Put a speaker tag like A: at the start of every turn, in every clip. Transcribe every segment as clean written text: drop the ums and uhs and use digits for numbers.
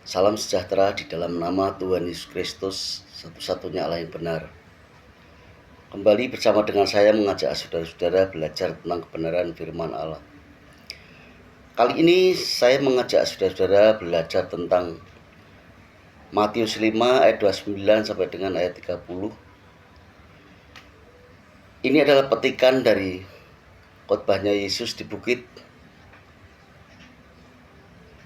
A: Salam sejahtera di dalam nama Tuhan Yesus Kristus, satu-satunya Allah yang benar. Kembali bersama dengan saya mengajak saudara-saudara belajar tentang kebenaran firman Allah. Kali ini saya mengajak saudara-saudara belajar tentang Matius 5 ayat 29 sampai dengan ayat 30. Ini adalah petikan dari khotbahnya Yesus di bukit,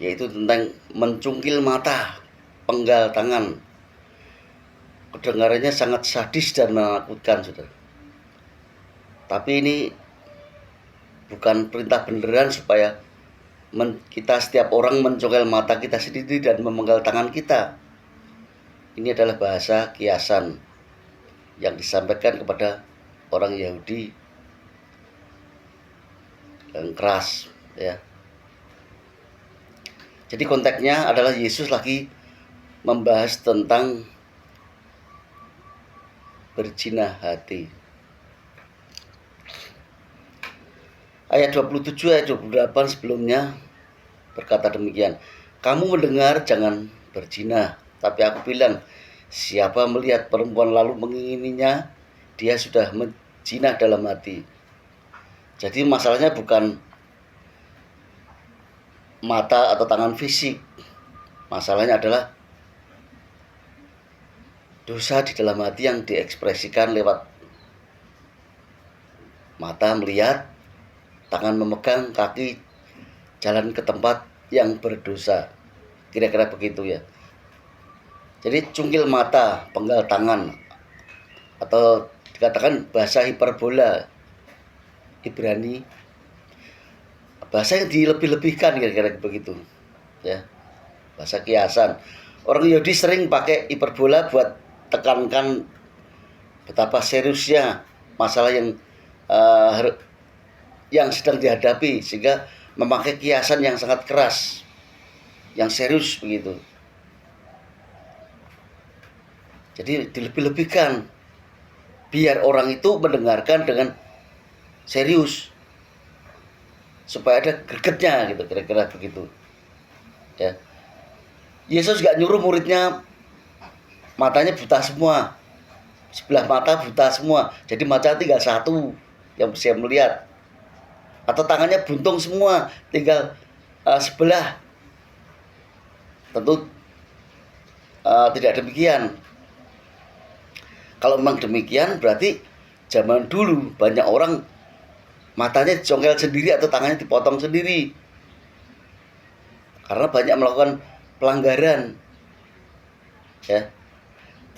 A: yaitu tentang mencungkil mata, penggal tangan. Kedengarannya sangat sadis dan menakutkan, saudara. Tapi ini bukan perintah beneran supaya kita setiap orang mencongkel mata kita sendiri dan memenggal tangan kita. Ini adalah bahasa kiasan yang disampaikan kepada orang Yahudi yang keras, ya. Jadi konteksnya adalah Yesus lagi membahas tentang berzina hati. Ayat 27 ayat 28 sebelumnya berkata demikian, "Kamu mendengar jangan berzina, tapi aku bilang, siapa melihat perempuan lalu mengingininya, dia sudah menzina dalam hati." Jadi masalahnya bukan mata atau tangan fisik. Masalahnya adalah dosa di dalam hati yang diekspresikan lewat mata melihat, tangan memegang, kaki jalan ke tempat yang berdosa. Kira-kira begitu, ya. Jadi cungkil mata, penggal tangan, atau dikatakan bahasa hiperbola Ibrani, bahasa yang dilebih-lebihkan, kira-kira begitu, ya. Bahasa kiasan. Orang Yahudi sering pakai hiperbola buat tekankan betapa seriusnya masalah yang sedang dihadapi, sehingga memakai kiasan yang sangat keras, yang serius begitu. Jadi dilebih-lebihkan biar orang itu mendengarkan dengan serius, supaya ada gregetnya gitu, kira-kira begitu, ya. Yesus gak nyuruh muridnya matanya buta semua, sebelah mata buta semua, jadi mata tinggal satu yang bisa melihat, atau tangannya buntung semua, tinggal sebelah. Tentu tidak demikian. Kalau memang demikian, berarti zaman dulu banyak orang matanya dicongkel sendiri atau tangannya dipotong sendiri, karena banyak melakukan pelanggaran, ya.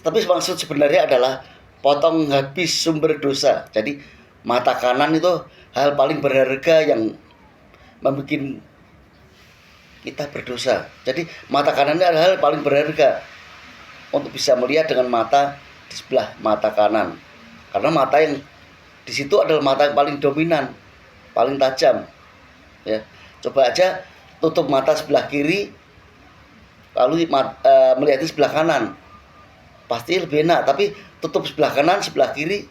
A: Tapi maksud sebenarnya adalah potong habis sumber dosa. Jadi mata kanan itu hal paling berharga yang membuat kita berdosa. Jadi mata kanan ini adalah hal paling berharga untuk bisa melihat dengan mata di sebelah mata kanan, karena mata yang di situ adalah mata yang paling dominan, paling tajam, ya. Coba aja tutup mata sebelah kiri, lalu melihat di sebelah kanan, pasti lebih enak. Tapi tutup sebelah kanan, sebelah kiri,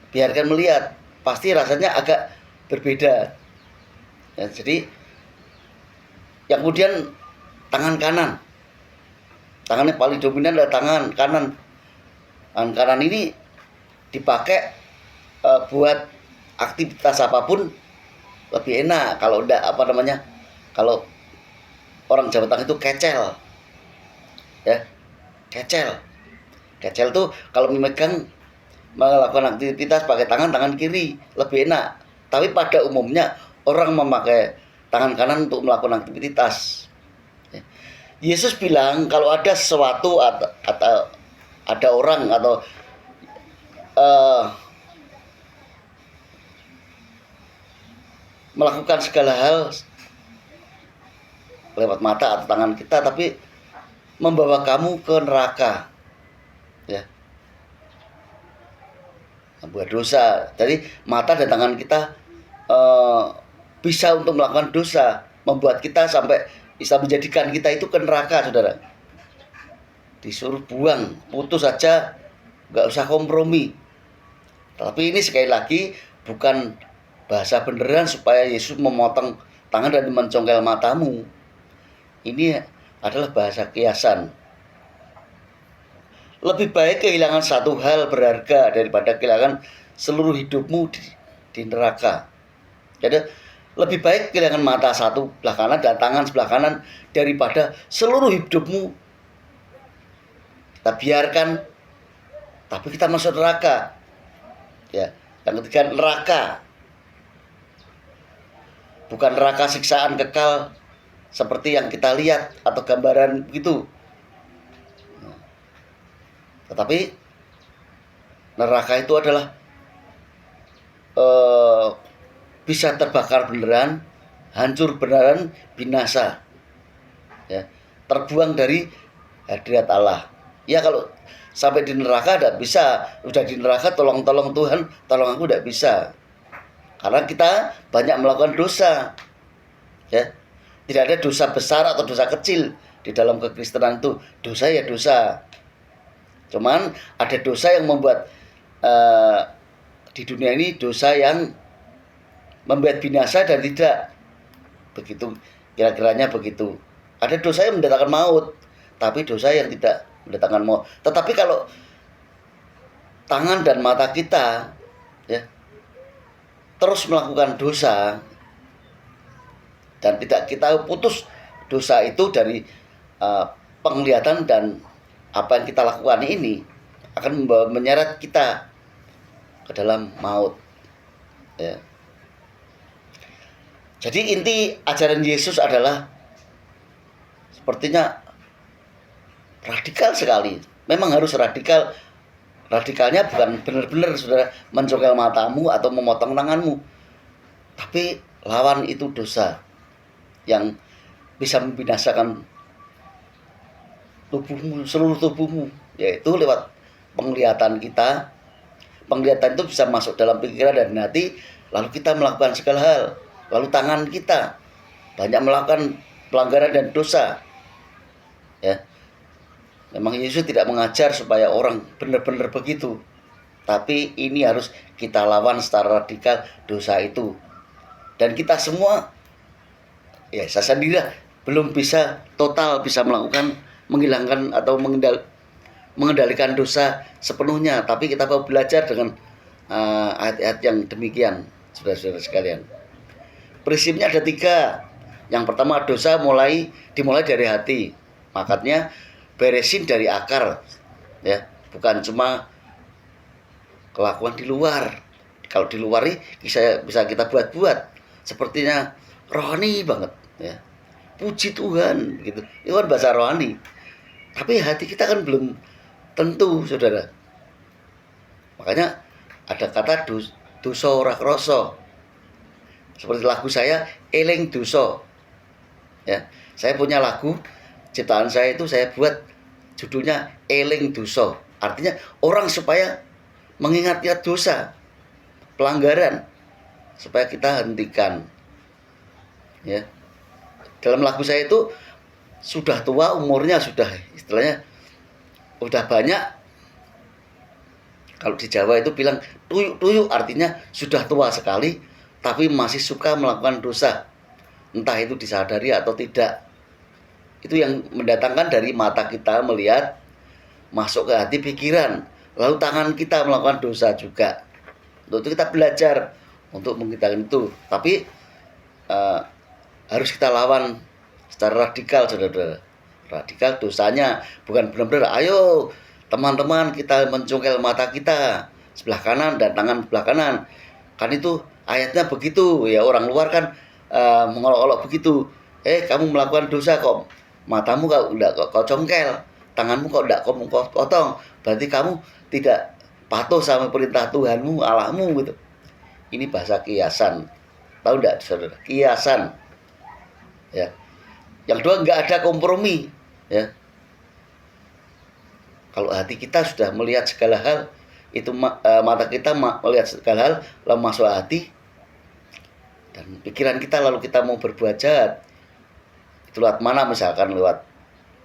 A: biarkan melihat, pasti rasanya agak berbeda, ya. Jadi yang kemudian tangan kanan yang paling dominan adalah tangan kanan. Tangan kanan ini dipakai buat aktivitas apapun lebih enak. Kalau kalau orang Jawa Tengah itu kecel, ya. Kecel tuh kalau melakukan aktivitas pakai tangan kiri lebih enak. Tapi pada umumnya orang memakai tangan kanan untuk melakukan aktivitas. Yesus bilang kalau ada sesuatu atau ada orang atau melakukan segala hal lewat mata atau tangan kita, tapi membawa kamu ke neraka, ya, membuat dosa. Jadi mata dan tangan kita bisa untuk melakukan dosa, membuat kita sampai bisa menjadikan kita itu ke neraka, saudara. Disuruh buang, putus saja, nggak usah kompromi. Tapi ini sekali lagi bukan bahasa beneran supaya Yesus memotong tangan dan mencongkel matamu. Ini adalah bahasa kiasan. Lebih baik kehilangan satu hal berharga daripada kehilangan seluruh hidupmu di neraka. Jadi lebih baik kehilangan mata satu sebelah kanan dan tangan sebelah kanan daripada seluruh hidupmu kita biarkan tapi kita masuk neraka. Ya, yang ketiga neraka. Bukan neraka siksaan kekal seperti yang kita lihat atau gambaran begitu. Tetapi neraka itu adalah bisa terbakar beneran, hancur beneran, binasa. Ya, terbuang dari hadirat Allah. Ya kalau sampai di neraka tidak bisa, udah di neraka tolong Tuhan, tolong aku tidak bisa. Karena kita banyak melakukan dosa. Ya. Tidak ada dosa besar atau dosa kecil di dalam kekristenan itu. Dosa ya dosa. Cuman ada dosa yang membuat di dunia ini dosa yang membuat binasa dan tidak. Begitu kira-kiranya begitu. Ada dosa yang mendatangkan maut, tapi dosa yang tidak mendatangkan maut. Tetapi kalau tangan dan mata kita ya terus melakukan dosa dan tidak kita putus dosa itu dari penglihatan dan apa yang kita lakukan ini akan menyeret kita ke dalam maut. Ya. Jadi inti ajaran Yesus adalah sepertinya radikal sekali. Memang harus radikal. Radikalnya bukan benar-benar saudara mencongkel matamu atau memotong tanganmu, tapi lawan itu dosa yang bisa membinasakan tubuhmu, seluruh tubuhmu, yaitu lewat penglihatan kita. Penglihatan itu bisa masuk dalam pikiran dan hati, lalu kita melakukan segala hal. Lalu tangan kita banyak melakukan pelanggaran dan dosa. Ya. Memang Yesus tidak mengajar supaya orang benar-benar begitu. Tapi ini harus kita lawan secara radikal dosa itu. Dan kita semua, ya saya sendiri belum bisa total bisa melakukan menghilangkan atau mengendalikan dosa sepenuhnya, tapi kita mau belajar dengan ayat-ayat yang demikian, saudara-saudara sekalian. Prinsipnya ada 3. Yang pertama, dosa dimulai dari hati. Makanya beresin dari akar, ya, bukan cuma kelakuan di luar. Kalau di luar ini bisa kita buat-buat, sepertinya rohani banget, ya. Puji Tuhan, gitu. Itu kan bahasa rohani. Tapi hati kita kan belum tentu, saudara. Makanya ada kata dosa ora kroso. Seperti lagu saya, eling dosa. Ya, saya punya lagu ciptaan saya itu saya buat judulnya eling dosa. Artinya orang supaya mengingat-ingat dosa, pelanggaran, supaya kita hentikan. Ya. Dalam lagu saya itu sudah tua umurnya, sudah istilahnya udah banyak. Kalau di Jawa itu bilang tuyuk-tuyuk, artinya sudah tua sekali tapi masih suka melakukan dosa. Entah itu disadari atau tidak. Itu yang mendatangkan dari mata kita melihat, masuk ke hati pikiran, lalu tangan kita melakukan dosa juga. Untuk itu kita belajar untuk menghilangkan itu. Tapi harus kita lawan secara radikal, saudara. Radikal dosanya, bukan benar-benar ayo teman-teman kita mencongkel mata kita sebelah kanan dan tangan sebelah kanan. Kan itu ayatnya begitu, ya orang luar kan mengolok-olok begitu. Kamu melakukan dosa kok matamu kau congkel, tanganmu kok enggak kamu potong, berarti kamu tidak patuh sama perintah Tuhanmu Allahmu gitu. Ini bahasa kiasan. Tahu enggak, saudara? Kiasan. Ya. Yang kedua, enggak ada kompromi, ya. Kalau hati kita sudah melihat segala hal, itu mata kita melihat segala hal lalu masuk hati, dan pikiran kita lalu kita mau berbuat jahat. Itu lewat mana? Misalkan lewat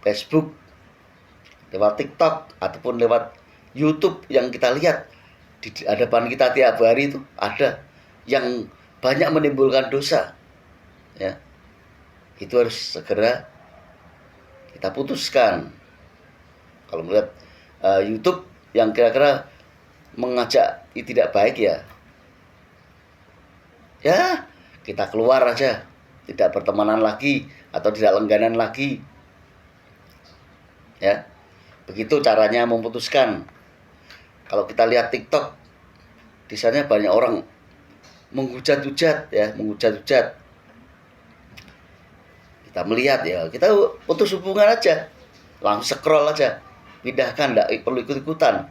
A: Facebook, lewat TikTok, ataupun lewat YouTube yang kita lihat di hadapan kita tiap hari itu ada yang banyak menimbulkan dosa, ya. Itu harus segera kita putuskan. Kalau melihat YouTube yang kira-kira mengajak tidak baik ya kita keluar aja, tidak bertemanan lagi atau tidak langganan lagi. Ya, begitu caranya memutuskan. Kalau kita lihat TikTok, di sana banyak orang menghujat-hujat. Kita melihat ya, kita putus hubungan aja, langsung scroll aja, pindahkan, tidak perlu ikut-ikutan.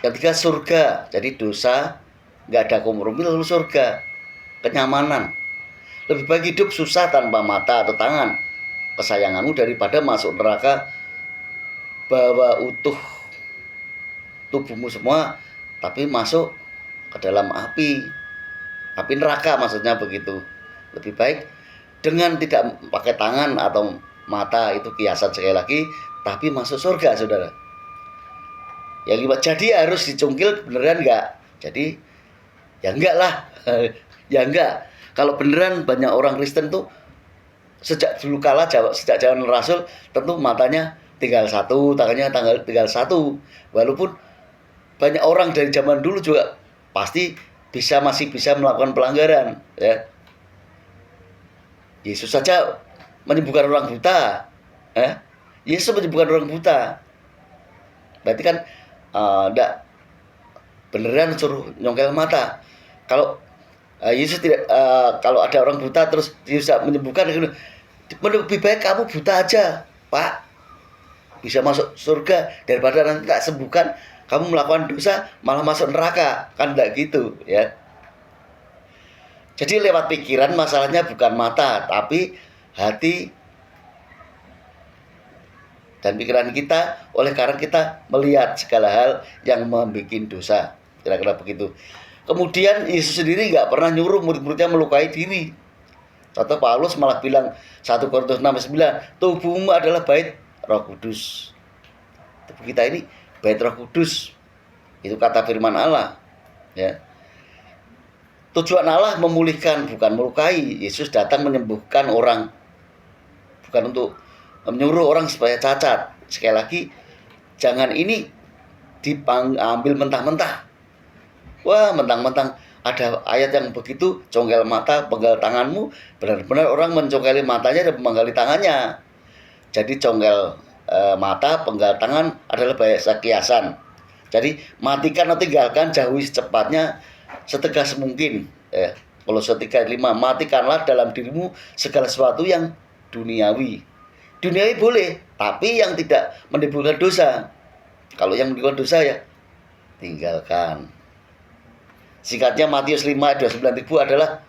A: Ketika surga, jadi dosa nggak ada kompromi, lalu surga, kenyamanan. Lebih baik hidup susah tanpa mata atau tangan kesayanganmu daripada masuk neraka bawa utuh tubuhmu semua tapi masuk ke dalam api neraka, maksudnya begitu. Lebih baik dengan tidak pakai tangan atau mata, itu kiasan sekali lagi, tapi masuk surga, saudara. Ya jadi harus dicungkil beneran enggak? Jadi ya enggak lah. Ya enggak. Kalau beneran banyak orang Kristen tuh sejak dulu kala, sejak zaman Rasul, tentu matanya tinggal satu, tangannya tinggal satu. Walaupun banyak orang dari zaman dulu juga pasti masih bisa melakukan pelanggaran, ya. Yesus saja menyembuhkan orang buta, ya. Yesus menyembuhkan orang buta. Berarti kan enggak beneran suruh nyongkel mata. Kalau Yesus tidak, kalau ada orang buta terus Yesus menyembuhkan, lebih baik kamu buta aja, Pak, bisa masuk surga daripada nanti tak sembuhkan kamu melakukan dosa malah masuk neraka, kan enggak gitu, ya. Jadi lewat pikiran masalahnya bukan mata, tapi hati dan pikiran kita, oleh karena kita melihat segala hal yang membuat dosa, kira-kira begitu. Kemudian Yesus sendiri nggak pernah nyuruh murid-muridnya melukai diri. Contoh Paulus malah bilang 1 Korintus 6:9, tubuhmu adalah bait Roh Kudus. Tubuh kita ini bait Roh Kudus. Itu kata firman Allah, ya. Tujuan Allah memulihkan, bukan melukai. Yesus datang menyembuhkan orang, bukan untuk menyuruh orang supaya cacat. Sekali lagi, jangan ini diambil mentah-mentah. Wah, mentang-mentang ada ayat yang begitu, congkel mata, penggal tanganmu, benar-benar orang mencongkeli matanya dan memenggali tangannya. Jadi congkel mata, penggal tangan adalah bahasa kiasan. Jadi matikan atau tinggalkan, jauhi secepatnya, setegas mungkin. Kolose 3:5, matikanlah dalam dirimu segala sesuatu yang duniawi. Duniawi boleh, tapi yang tidak menimbulkan dosa. Kalau yang menimbulkan dosa ya tinggalkan. Singkatnya Matius 5:29 adalah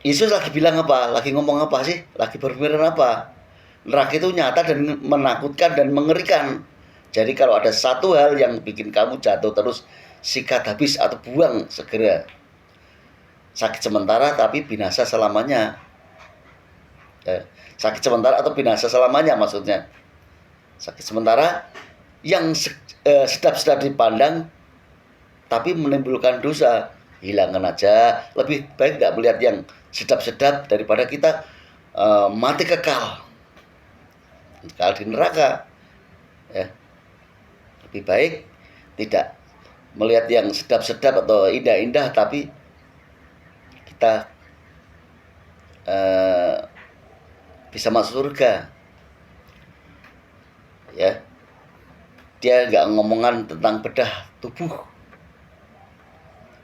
A: Yesus lagi bilang apa? Lagi ngomong apa sih? Lagi berpikiran apa? Neraka itu nyata dan menakutkan dan mengerikan. Jadi kalau ada satu hal yang bikin kamu jatuh terus, sikat habis atau buang segera. Sakit sementara tapi binasa selamanya. Sakit sementara atau binasa selamanya, maksudnya. Sakit sementara yang sedap-sedap dipandang tapi menimbulkan dosa, hilangkan aja. Lebih baik nggak melihat yang sedap-sedap daripada kita mati kekal di neraka, ya. Lebih baik tidak melihat yang sedap-sedap atau indah-indah, tapi kita bisa masuk surga, ya. Dia nggak ngomongan tentang bedah tubuh.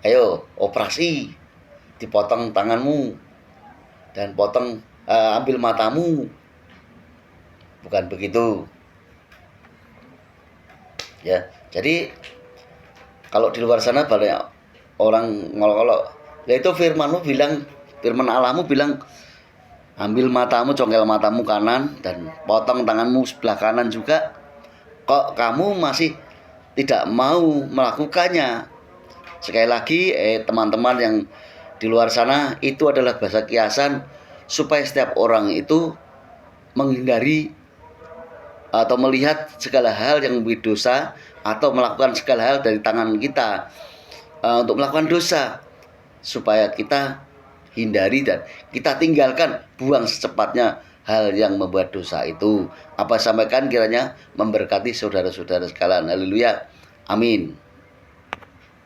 A: Ayo operasi, dipotong tanganmu dan ambil matamu, bukan begitu, ya. Jadi kalau di luar sana banyak orang ngolok-ngolok, ya itu firman Allahmu bilang ambil matamu, congkel matamu kanan dan potong tanganmu sebelah kanan juga, kok kamu masih tidak mau melakukannya. Sekali lagi, teman-teman yang di luar sana, itu adalah bahasa kiasan supaya setiap orang itu menghindari atau melihat segala hal yang berdosa atau melakukan segala hal dari tangan kita untuk melakukan dosa, supaya kita hindari dan kita tinggalkan, buang secepatnya hal yang membuat dosa itu. Apa sampaikan kiranya memberkati saudara-saudara sekalian. Haleluya. Amin.